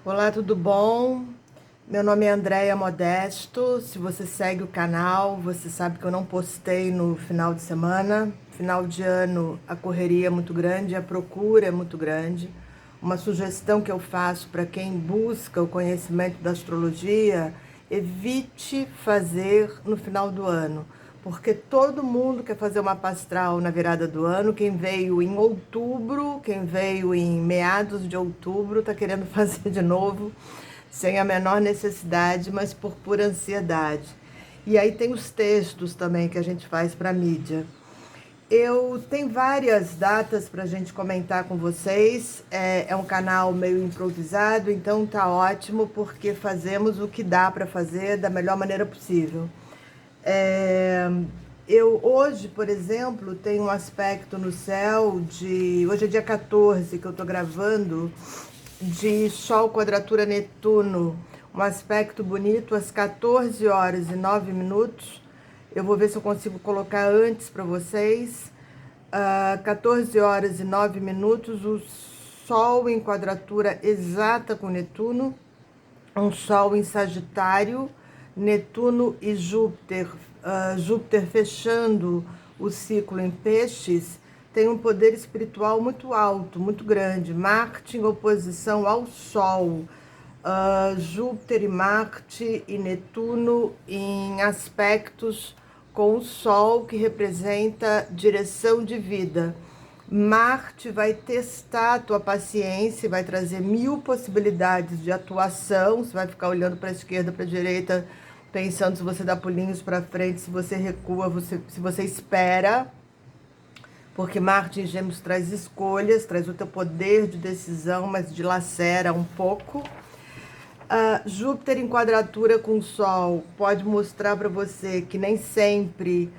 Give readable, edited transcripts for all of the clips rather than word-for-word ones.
Olá, tudo bom? Meu nome é Andréia Modesto. Se você segue o canal, você sabe que eu não postei no final de semana. Final de ano, a correria é muito grande, a procura é muito grande. Uma sugestão que eu faço para quem busca o conhecimento da astrologia: evite fazer no final do ano, porque todo mundo quer fazer uma pastral na virada do ano. Quem veio em outubro, quem veio em meados de outubro, está querendo fazer de novo, sem a menor necessidade, mas por pura ansiedade. E aí tem os textos também que a gente faz para mídia. Eu tenho várias datas para a gente comentar com vocês. É um canal meio improvisado, então tá ótimo, porque fazemos o que dá para fazer da melhor maneira possível. É, eu hoje, por exemplo, tenho um aspecto no céu de... Hoje é dia 14 que eu estou gravando, de Sol quadratura Netuno. Um aspecto bonito às 14 horas e 9 minutos. Eu vou ver se eu consigo colocar antes para vocês. 14 horas e 9 minutos, o Sol em quadratura exata com Netuno, um Sol em Sagitário, Netuno e Júpiter, Júpiter fechando o ciclo em Peixes, tem um poder espiritual muito alto, muito grande. Marte em oposição ao Sol, Júpiter e Marte e Netuno em aspectos com o Sol, que representa direção de vida. Marte vai testar a tua paciência, vai trazer 1000 possibilidades de atuação. Você vai ficar olhando para a esquerda, para a direita, pensando se você dá pulinhos para frente, se você recua, se você espera. Porque Marte em Gêmeos traz escolhas, traz o teu poder de decisão, mas dilacera um pouco. Júpiter em quadratura com o Sol pode mostrar para você que nem sempre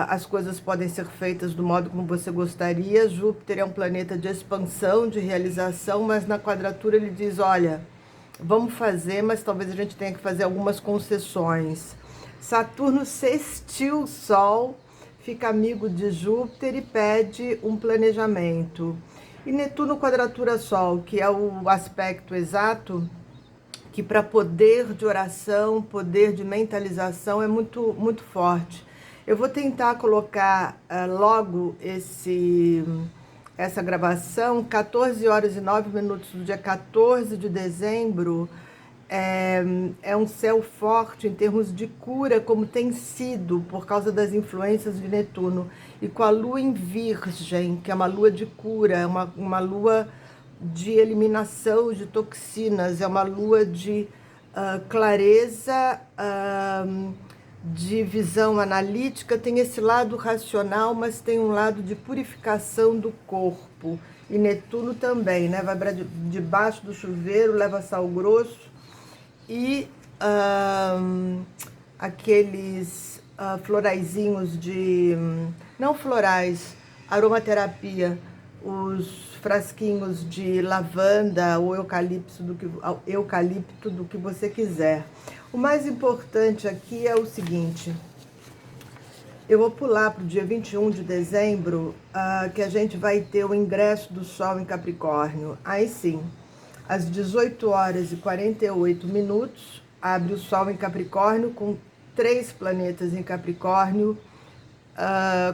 as coisas podem ser feitas do modo como você gostaria. Júpiter é um planeta de expansão, de realização, mas na quadratura ele diz: olha, vamos fazer, mas talvez a gente tenha que fazer algumas concessões. Saturno sextil o Sol, fica amigo de Júpiter e pede um planejamento. E Netuno quadratura Sol, que é o aspecto exato, que para poder de oração, poder de mentalização é muito, muito forte. Eu vou tentar colocar logo essa gravação, 14 horas e 9 minutos do dia 14 de dezembro. É um céu forte em termos de cura, como tem sido por causa das influências de Netuno. E com a lua em Virgem, que é uma lua de cura, uma lua de eliminação de toxinas, é uma lua de clareza, de visão analítica. Tem esse lado racional, mas tem um lado de purificação do corpo. E Netuno também, né? Vai debaixo do chuveiro, leva sal grosso e aqueles floraizinhos de... Não florais, aromaterapia, os frasquinhos de lavanda ou eucalipto do que você quiser. O mais importante aqui é o seguinte: eu vou pular para o dia 21 de dezembro, que a gente vai ter o ingresso do Sol em Capricórnio. Aí sim, às 18 horas e 48 minutos, abre o Sol em Capricórnio, com 3 planetas em Capricórnio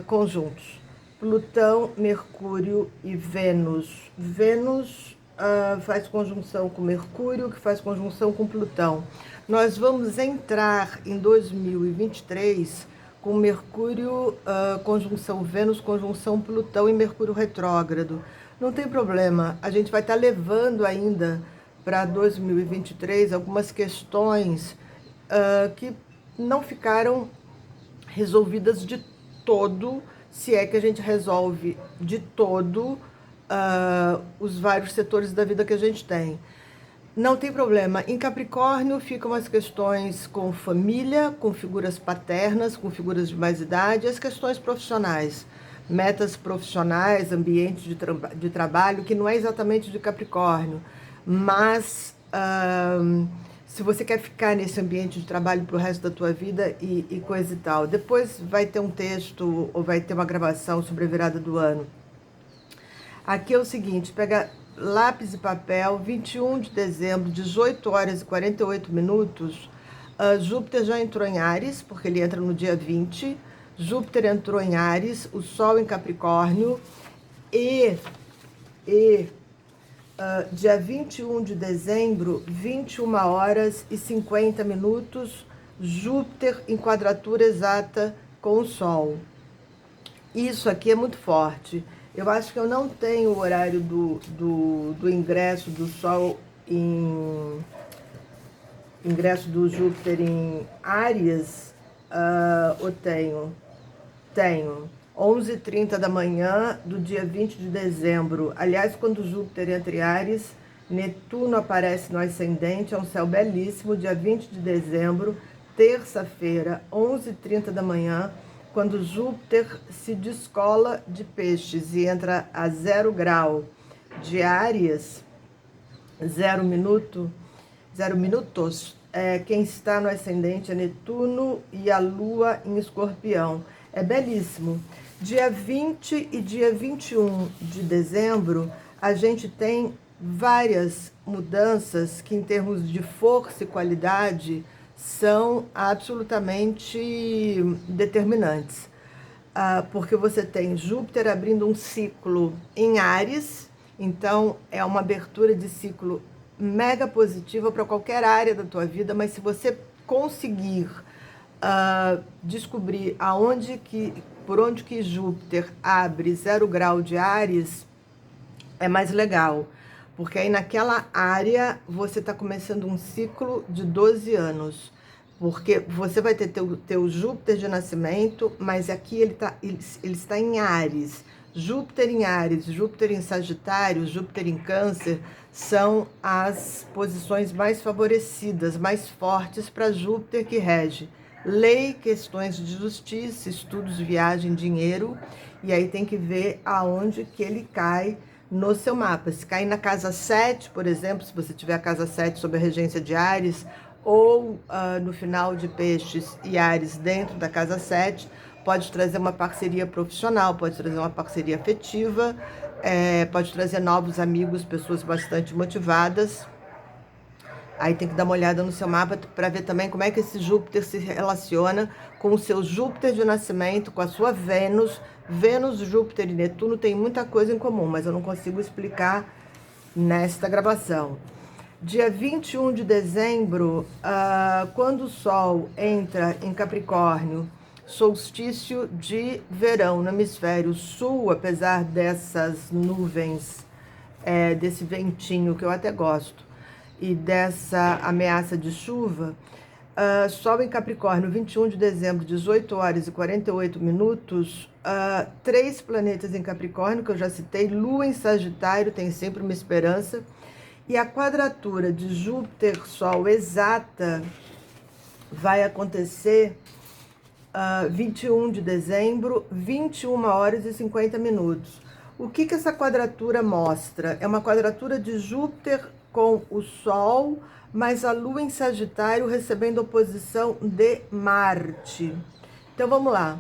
conjuntos: Plutão, Mercúrio e Vênus. Vênus faz conjunção com Mercúrio, que faz conjunção com Plutão. Nós vamos entrar em 2023 com Mercúrio, conjunção Vênus, conjunção Plutão e Mercúrio retrógrado. Não tem problema, a gente vai estar levando ainda para 2023 algumas questões que não ficaram resolvidas de todo, se é que a gente resolve de todo os vários setores da vida que a gente tem. Não tem problema. Em Capricórnio ficam as questões com família, com figuras paternas, com figuras de mais idade, as questões profissionais, metas profissionais, ambiente de trabalho, que não é exatamente de Capricórnio, mas se você quer ficar nesse ambiente de trabalho para o resto da tua vida e coisa e tal. Depois vai ter um texto ou vai ter uma gravação sobre a virada do ano. Aqui é o seguinte: pega lápis e papel, 21 de dezembro, 18 horas e 48 minutos, Júpiter já entrou em Áries, porque ele entra no dia 20. Júpiter entrou em Áries, o Sol em Capricórnio, e dia 21 de dezembro, 21 horas e 50 minutos, Júpiter em quadratura exata com o Sol. Isso aqui é muito forte. Eu acho que eu não tenho o horário do ingresso do Sol ingresso do Júpiter em Áries, ou tenho? Tenho. 11h30 da manhã do dia 20 de dezembro. Aliás, quando Júpiter entra em Áries, Netuno aparece no ascendente, é um céu belíssimo, dia 20 de dezembro, terça-feira, 11h30 da manhã, quando Júpiter se descola de Peixes e entra a 0 grau de Áries, 0 minutos, quem está no ascendente é Netuno e a Lua em Escorpião. É belíssimo. Dia 20 e dia 21 de dezembro, a gente tem várias mudanças que, em termos de força e qualidade, são absolutamente determinantes. Porque você tem Júpiter abrindo um ciclo em Áries, então é uma abertura de ciclo mega positiva para qualquer área da tua vida, mas se você conseguir descobrir por onde que Júpiter abre 0 grau de Áries, é mais legal, porque aí naquela área você está começando um ciclo de 12 anos, porque você vai ter teu Júpiter de nascimento, mas aqui ele está em Áries. Júpiter em Áries, Júpiter em Sagitário, Júpiter em Câncer são as posições mais favorecidas, mais fortes para Júpiter, que rege lei, questões de justiça, estudos, viagem, dinheiro, e aí tem que ver aonde que ele cai no seu mapa. Se cair na casa 7, por exemplo, se você tiver a casa 7 sob a regência de Áries, ou no final de Peixes e Áries dentro da casa 7, pode trazer uma parceria profissional, pode trazer uma parceria afetiva, pode trazer novos amigos, pessoas bastante motivadas. Aí tem que dar uma olhada no seu mapa para ver também como é que esse Júpiter se relaciona com o seu Júpiter de nascimento, com a sua Vênus. Vênus, Júpiter e Netuno têm muita coisa em comum, mas eu não consigo explicar nesta gravação. Dia 21 de dezembro, quando o Sol entra em Capricórnio, solstício de verão no hemisfério sul, apesar dessas nuvens, desse ventinho que eu até gosto, e dessa ameaça de chuva, Sol em Capricórnio, 21 de dezembro, 18 horas e 48 minutos, 3 planetas em Capricórnio, que eu já citei, Lua em Sagitário, tem sempre uma esperança, e a quadratura de Júpiter-Sol exata vai acontecer 21 de dezembro, 21 horas e 50 minutos. O que essa quadratura mostra? É uma quadratura de Júpiter com o Sol, mas a Lua em Sagitário recebendo oposição de Marte. Então vamos lá.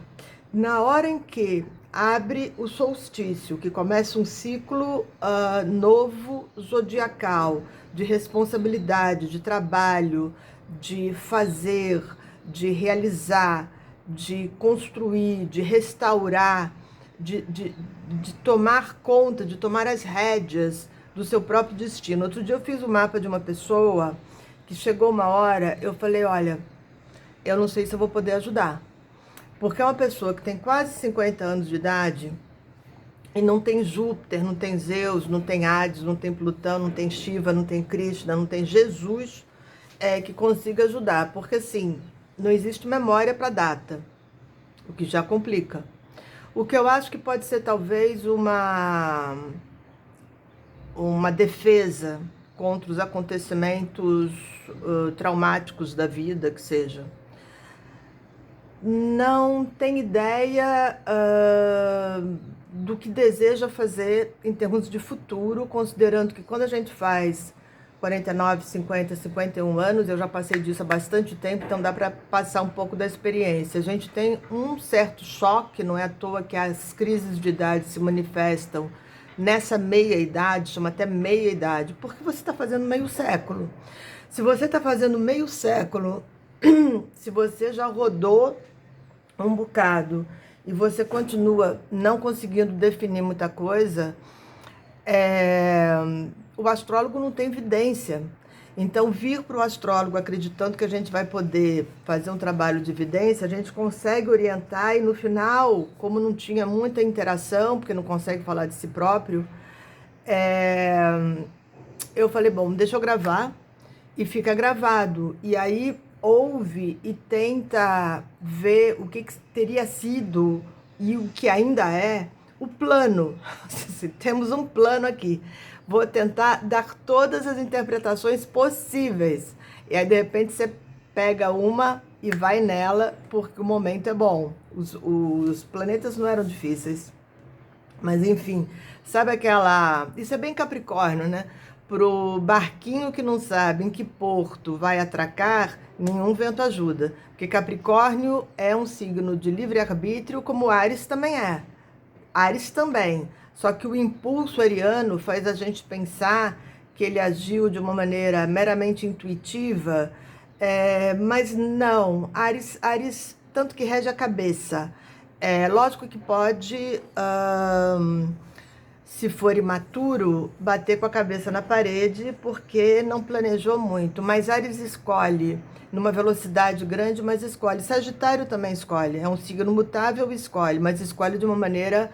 Na hora em que abre o solstício, que começa um ciclo novo zodiacal, de responsabilidade, de trabalho, de fazer, de realizar, de construir, de restaurar, de tomar conta, de tomar as rédeas do seu próprio destino. Outro dia eu fiz o mapa de uma pessoa que chegou uma hora, eu falei, olha, eu não sei se eu vou poder ajudar. Porque é uma pessoa que tem quase 50 anos de idade e não tem Júpiter, não tem Zeus, não tem Hades, não tem Plutão, não tem Shiva, não tem Krishna, não tem Jesus que consiga ajudar. Porque assim, não existe memória para data, o que já complica. O que eu acho que pode ser talvez uma defesa contra os acontecimentos traumáticos da vida, que seja. Não tem ideia do que deseja fazer em termos de futuro, considerando que quando a gente faz 49, 50, 51 anos, eu já passei disso há bastante tempo, então dá para passar um pouco da experiência. A gente tem um certo choque, não é à toa que as crises de idade se manifestam nessa meia-idade, chama até meia-idade, porque você está fazendo meio século. Se você está fazendo meio século, se você já rodou um bocado e você continua não conseguindo definir muita coisa, é, o astrólogo não tem evidência. Então, vir para o astrólogo acreditando que a gente vai poder fazer um trabalho de evidência, a gente consegue orientar e no final, como não tinha muita interação, porque não consegue falar de si próprio, é, eu falei, bom, deixa eu gravar e fica gravado. E aí ouve e tenta ver o que teria sido e o que ainda é o plano. Temos um plano aqui. Vou tentar dar todas as interpretações possíveis. E aí, de repente, você pega uma e vai nela, porque o momento é bom. Os planetas não eram difíceis. Mas enfim, sabe aquela. Isso é bem Capricórnio, né? Pro barquinho que não sabe em que porto vai atracar, nenhum vento ajuda. Porque Capricórnio é um signo de livre-arbítrio, como Áries também é. Áries também. Só que o impulso ariano faz a gente pensar que ele agiu de uma maneira meramente intuitiva, mas não. Áries tanto que rege a cabeça. É lógico que pode, se for imaturo, bater com a cabeça na parede porque não planejou muito. Mas Áries escolhe numa velocidade grande, mas escolhe. Sagitário também escolhe. É um signo mutável, escolhe, mas escolhe de uma maneira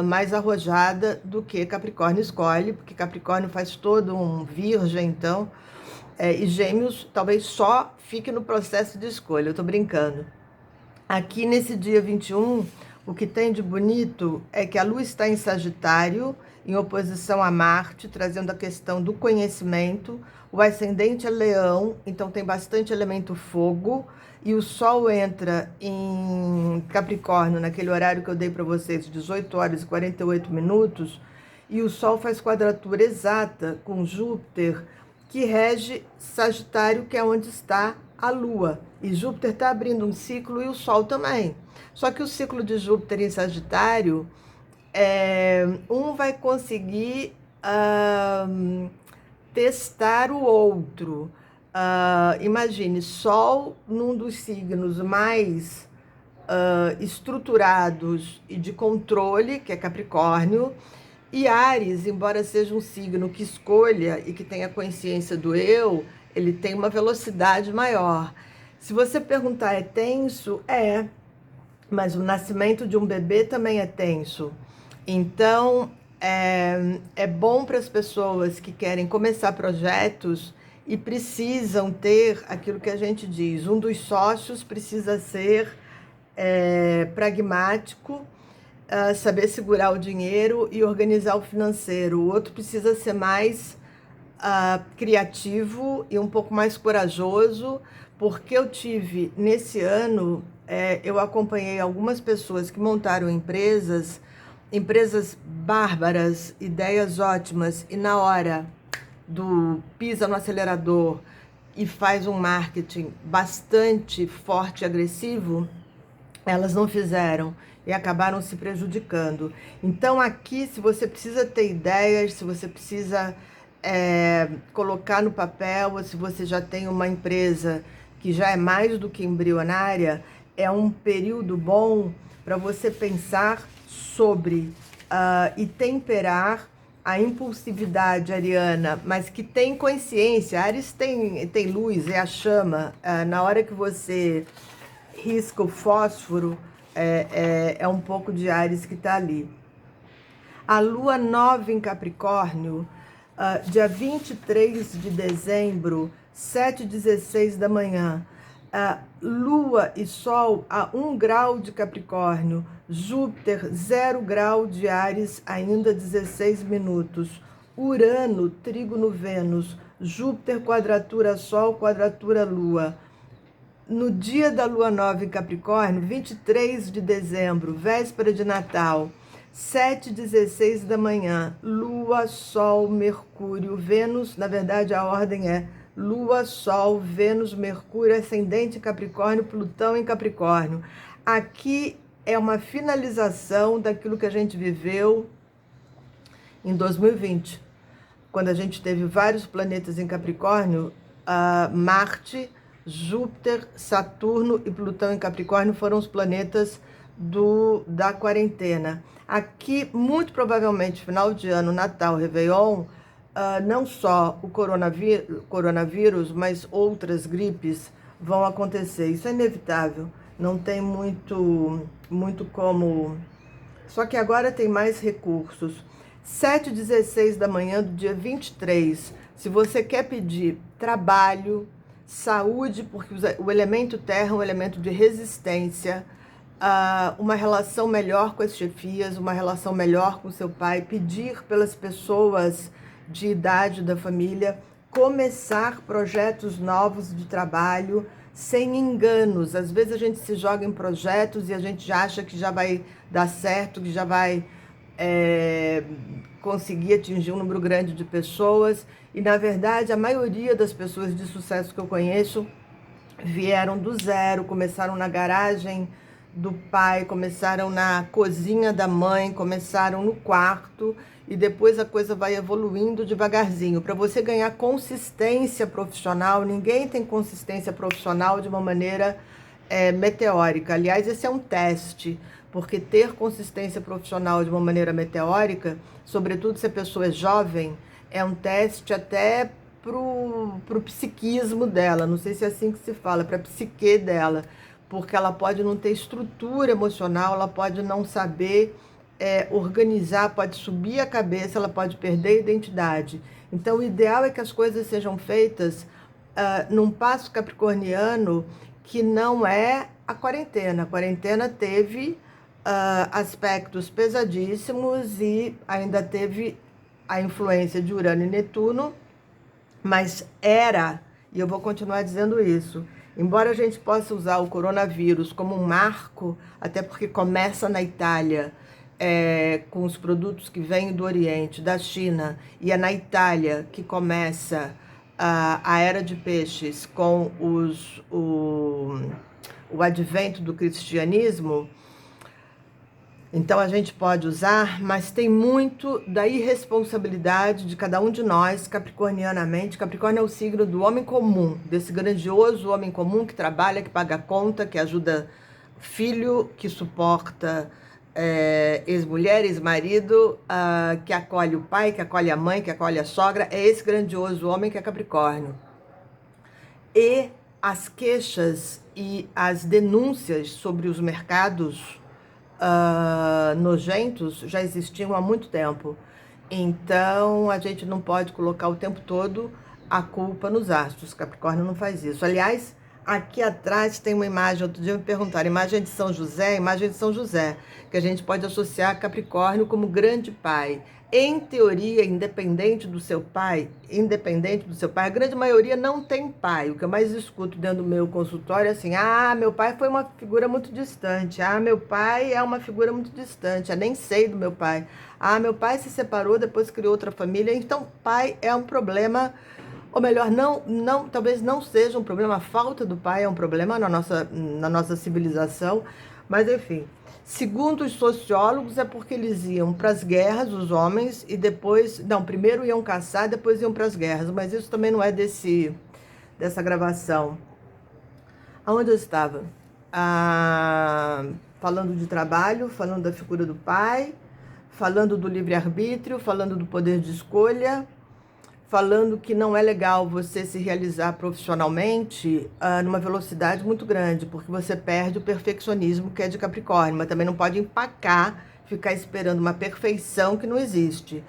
mais arrojada do que Capricórnio escolhe, porque Capricórnio faz todo um virgem, então, e Gêmeos talvez só fique no processo de escolha. Eu tô brincando. Aqui nesse dia 21, o que tem de bonito é que a Lua está em Sagitário, em oposição a Marte, trazendo a questão do conhecimento. O ascendente é Leão, então tem bastante elemento fogo. E o Sol entra em Capricórnio, naquele horário que eu dei para vocês, 18 horas e 48 minutos. E o Sol faz quadratura exata com Júpiter, que rege Sagitário, que é onde está a Lua. E Júpiter está abrindo um ciclo e o Sol também. Só que o ciclo de Júpiter em Sagitário, um vai conseguir testar o outro. Imagine, Sol num dos signos mais estruturados e de controle, que é Capricórnio, e Áries, embora seja um signo que escolha e que tenha consciência do eu, ele tem uma velocidade maior. Se você perguntar, é tenso? É, mas o nascimento de um bebê também é tenso. Então, é bom para as pessoas que querem começar projetos e precisam ter aquilo que a gente diz. Um dos sócios precisa ser pragmático, saber segurar o dinheiro e organizar o financeiro. O outro precisa ser mais criativo e um pouco mais corajoso, porque eu tive, nesse ano, eu acompanhei algumas pessoas que montaram empresas bárbaras, ideias ótimas, e na hora do pisa no acelerador e faz um marketing bastante forte e agressivo, elas não fizeram e acabaram se prejudicando. Então aqui, se você precisa ter ideias, se você precisa colocar no papel, ou se você já tem uma empresa que já é mais do que embrionária, é um período bom para você pensar sobre e temperar a impulsividade ariana, mas que tem consciência. Ares tem luz, é a chama. Na hora que você risca o fósforo, é um pouco de Ares que está ali. A lua nova em Capricórnio, dia 23 de dezembro, 7h16 da manhã. Lua e Sol a 1 grau de Capricórnio, Júpiter 0 grau de Áries, ainda 16 minutos. Urano, trígono Vênus, Júpiter quadratura Sol, quadratura Lua. No dia da lua nova em Capricórnio, 23 de dezembro, véspera de Natal, 7h16 da manhã, Lua, Sol, Mercúrio, Vênus, na verdade a ordem é Lua, Sol, Vênus, Mercúrio, ascendente em Capricórnio, Plutão em Capricórnio. Aqui é uma finalização daquilo que a gente viveu em 2020, quando a gente teve vários planetas em Capricórnio. Marte, Júpiter, Saturno e Plutão em Capricórnio foram os planetas da quarentena. Aqui, muito provavelmente, final de ano, Natal, Réveillon, não só o coronavírus, mas outras gripes vão acontecer. Isso é inevitável, não tem muito como. Só que agora tem mais recursos. 7h16 da manhã do dia 23. Se você quer pedir trabalho, saúde, porque o elemento terra é um elemento de resistência, uma relação melhor com as chefias, uma relação melhor com seu pai, pedir pelas pessoas de idade da família, começar projetos novos de trabalho, sem enganos. Às vezes a gente se joga em projetos e a gente já acha que já vai dar certo, que já vai conseguir atingir um número grande de pessoas. E, na verdade, a maioria das pessoas de sucesso que eu conheço vieram do zero, começaram na garagem do pai, começaram na cozinha da mãe, começaram no quarto, e depois a coisa vai evoluindo devagarzinho. Para você ganhar consistência profissional, ninguém tem consistência profissional de uma maneira meteórica. Aliás, esse é um teste, porque ter consistência profissional de uma maneira meteórica, sobretudo se a pessoa é jovem, é um teste até pro psiquismo dela, não sei se é assim que se fala, para a psique dela, porque ela pode não ter estrutura emocional, ela pode não saber organizar, pode subir a cabeça, ela pode perder a identidade. Então, o ideal é que as coisas sejam feitas num passo capricorniano que não é a quarentena. A quarentena teve aspectos pesadíssimos e ainda teve a influência de Urano e Netuno, mas e eu vou continuar dizendo isso, embora a gente possa usar o coronavírus como um marco, até porque começa na Itália, com os produtos que vêm do Oriente, da China, e é na Itália que começa a Era de Peixes com o advento do cristianismo. Então a gente pode usar, mas tem muito da irresponsabilidade de cada um de nós, capricornianamente. Capricórnio é o signo do homem comum, desse grandioso homem comum que trabalha, que paga conta, que ajuda filho, que suporta ex-mulher, ex-marido, que acolhe o pai, que acolhe a mãe, que acolhe a sogra. É esse grandioso homem que é Capricórnio. E as queixas e as denúncias sobre os mercados nojentos já existiam há muito tempo. Então a gente não pode colocar o tempo todo a culpa nos astros. Capricórnio não faz isso. Aliás, aqui atrás tem uma imagem, outro dia me perguntaram, imagem de São José, que a gente pode associar Capricórnio como grande pai. Em teoria, independente do seu pai, a grande maioria não tem pai. O que eu mais escuto dentro do meu consultório é assim: meu pai foi uma figura muito distante. Meu pai é uma figura muito distante. Eu nem sei do meu pai. Meu pai se separou, depois criou outra família. Então, pai é um problema, ou melhor, talvez não seja um problema. A falta do pai é um problema na nossa civilização. Mas, enfim. Segundo os sociólogos, é porque eles iam para as guerras, os homens, e depois... Não, primeiro iam caçar, depois iam para as guerras. Mas isso também não é dessa gravação. Aonde eu estava? Falando de trabalho, falando da figura do pai, falando do livre-arbítrio, falando do poder de escolha, falando que não é legal você se realizar profissionalmente numa velocidade muito grande, porque você perde o perfeccionismo que é de Capricórnio, mas também não pode empacar, ficar esperando uma perfeição que não existe.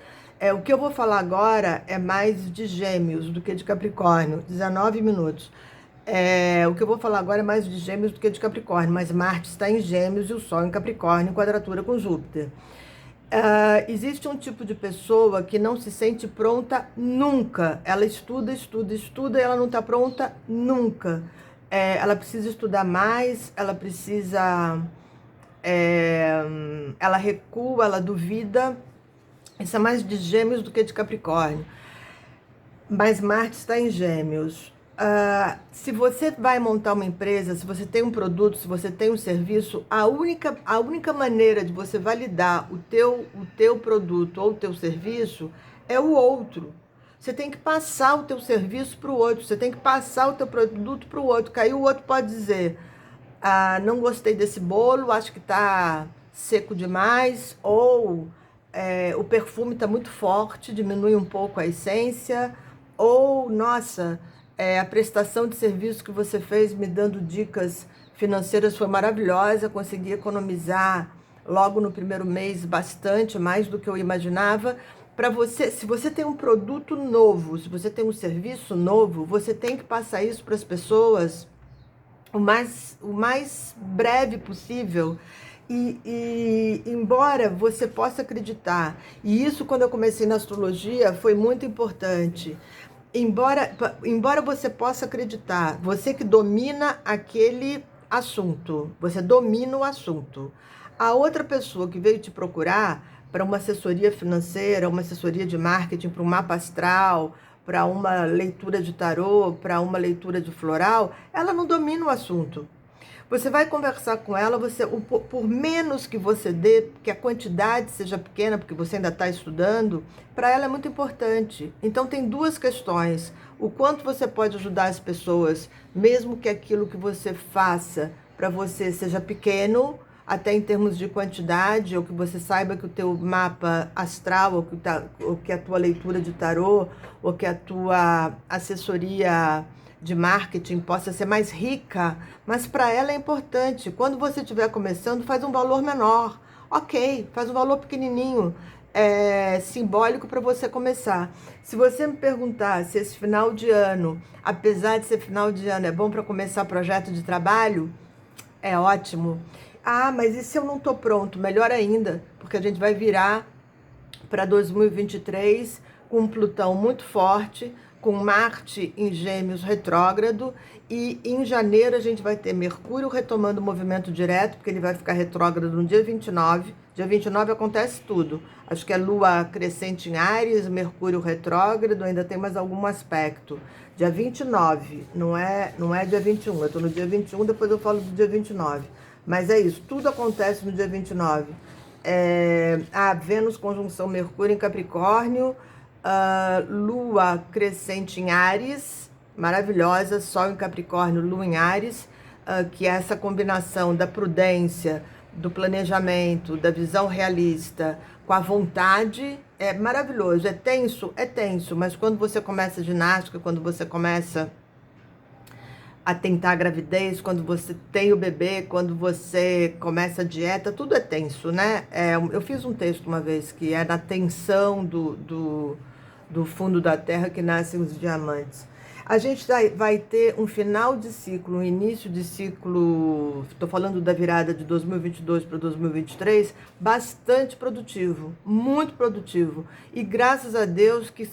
O que eu vou falar agora é mais de Gêmeos do que de Capricórnio, 19 minutos. O que eu vou falar agora é mais de Gêmeos do que de Capricórnio, mas Marte está em Gêmeos e o Sol em Capricórnio, em quadratura com Júpiter. Existe um tipo de pessoa que não se sente pronta nunca. Ela estuda e ela não está pronta nunca. Ela precisa estudar mais, ela precisa... ela recua, ela duvida. Isso é mais de Gêmeos do que de Capricórnio. Mas Marte está em Gêmeos. Se você vai montar uma empresa, se você tem um produto, se você tem um serviço, a única maneira de você validar o teu produto ou o teu serviço é o outro. Você tem que passar o teu serviço para o outro, você tem que passar o teu produto para o outro, que aí o outro pode dizer, não gostei desse bolo, acho que está seco demais, ou o perfume está muito forte, diminui um pouco a essência, ou, nossa, a prestação de serviço que você fez me dando dicas financeiras foi maravilhosa, consegui economizar logo no primeiro mês bastante, mais do que eu imaginava. Para você, se você tem um produto novo, se você tem um serviço novo, você tem que passar isso para as pessoas o mais breve possível. E embora você possa acreditar, e isso quando eu comecei na astrologia foi muito importante, embora você possa acreditar, você que domina aquele assunto, você domina o assunto, a outra pessoa que veio te procurar para uma assessoria financeira, uma assessoria de marketing, para um mapa astral, para uma leitura de tarô, para uma leitura de floral, ela não domina o assunto. Você vai conversar com ela, por menos que você dê, que a quantidade seja pequena, porque você ainda está estudando, para ela é muito importante. Então tem duas questões. O quanto você pode ajudar as pessoas, mesmo que aquilo que você faça para você seja pequeno, até em termos de quantidade, ou que você saiba que o teu mapa astral, ou que a tua leitura de tarô, ou que a tua assessoria de marketing possa ser mais rica, mas para ela é importante. Quando você estiver começando, faz um valor menor. Ok, faz um valor pequenininho, simbólico para você começar. Se você me perguntar se esse final de ano, apesar de ser final de ano, é bom para começar projeto de trabalho, é ótimo. Mas e se eu não estou pronto? Melhor ainda, porque a gente vai virar para 2023 com um Plutão muito forte, com Marte em Gêmeos retrógrado, e em janeiro a gente vai ter Mercúrio retomando o movimento direto, porque ele vai ficar retrógrado no dia 29. Dia 29 acontece tudo. Acho que é Lua crescente em Áries, Mercúrio retrógrado, ainda tem mais algum aspecto. Dia 29, não é dia 21, eu estou no dia 21, depois eu falo do dia 29. Mas é isso, tudo acontece no dia 29. Vênus conjunção Mercúrio em Capricórnio, Lua crescente em Áries, maravilhosa, Sol em Capricórnio, Lua em Áries, que é essa combinação da prudência, do planejamento, da visão realista, com a vontade, é maravilhoso. É tenso, mas quando você começa a ginástica, quando você começa a tentar a gravidez, quando você tem o bebê, quando você começa a dieta, tudo é tenso, né? Eu fiz um texto uma vez que é na tensão do fundo da terra que nascem os diamantes. A gente vai ter um final de ciclo, um início de ciclo, estou falando da virada de 2022 para 2023, bastante produtivo, muito produtivo. E graças a Deus que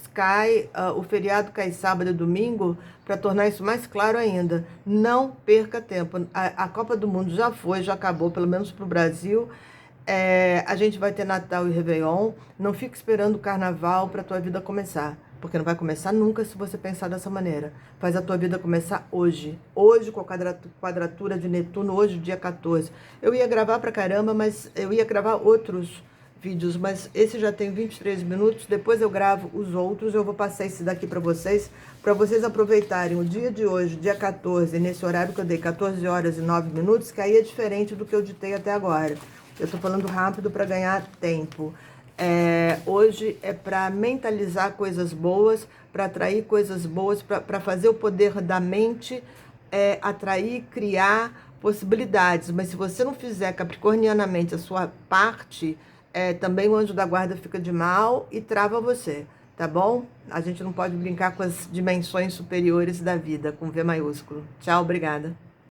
o feriado cai sábado e domingo, para tornar isso mais claro ainda. Não perca tempo. A Copa do Mundo já foi, já acabou, pelo menos para o Brasil. A gente vai ter Natal e Réveillon. Não fique esperando o Carnaval para a tua vida começar, porque não vai começar nunca se você pensar dessa maneira. Faz a tua vida começar hoje. Hoje, com a quadratura de Netuno, hoje, dia 14. Eu ia gravar pra caramba, mas eu ia gravar outros vídeos, mas esse já tem 23 minutos. Depois eu gravo os outros. Eu vou passar esse daqui para vocês aproveitarem o dia de hoje, dia 14, nesse horário que eu dei, 14 horas e 9 minutos, que aí é diferente do que eu ditei até agora. Eu tô falando rápido para ganhar tempo. Hoje é para mentalizar coisas boas, para atrair coisas boas, para fazer o poder da mente atrair, criar possibilidades. Mas se você não fizer capricornianamente a sua parte, também o anjo da guarda fica de mal e trava você, tá bom? A gente não pode brincar com as dimensões superiores da vida, com V maiúsculo. Tchau, obrigada.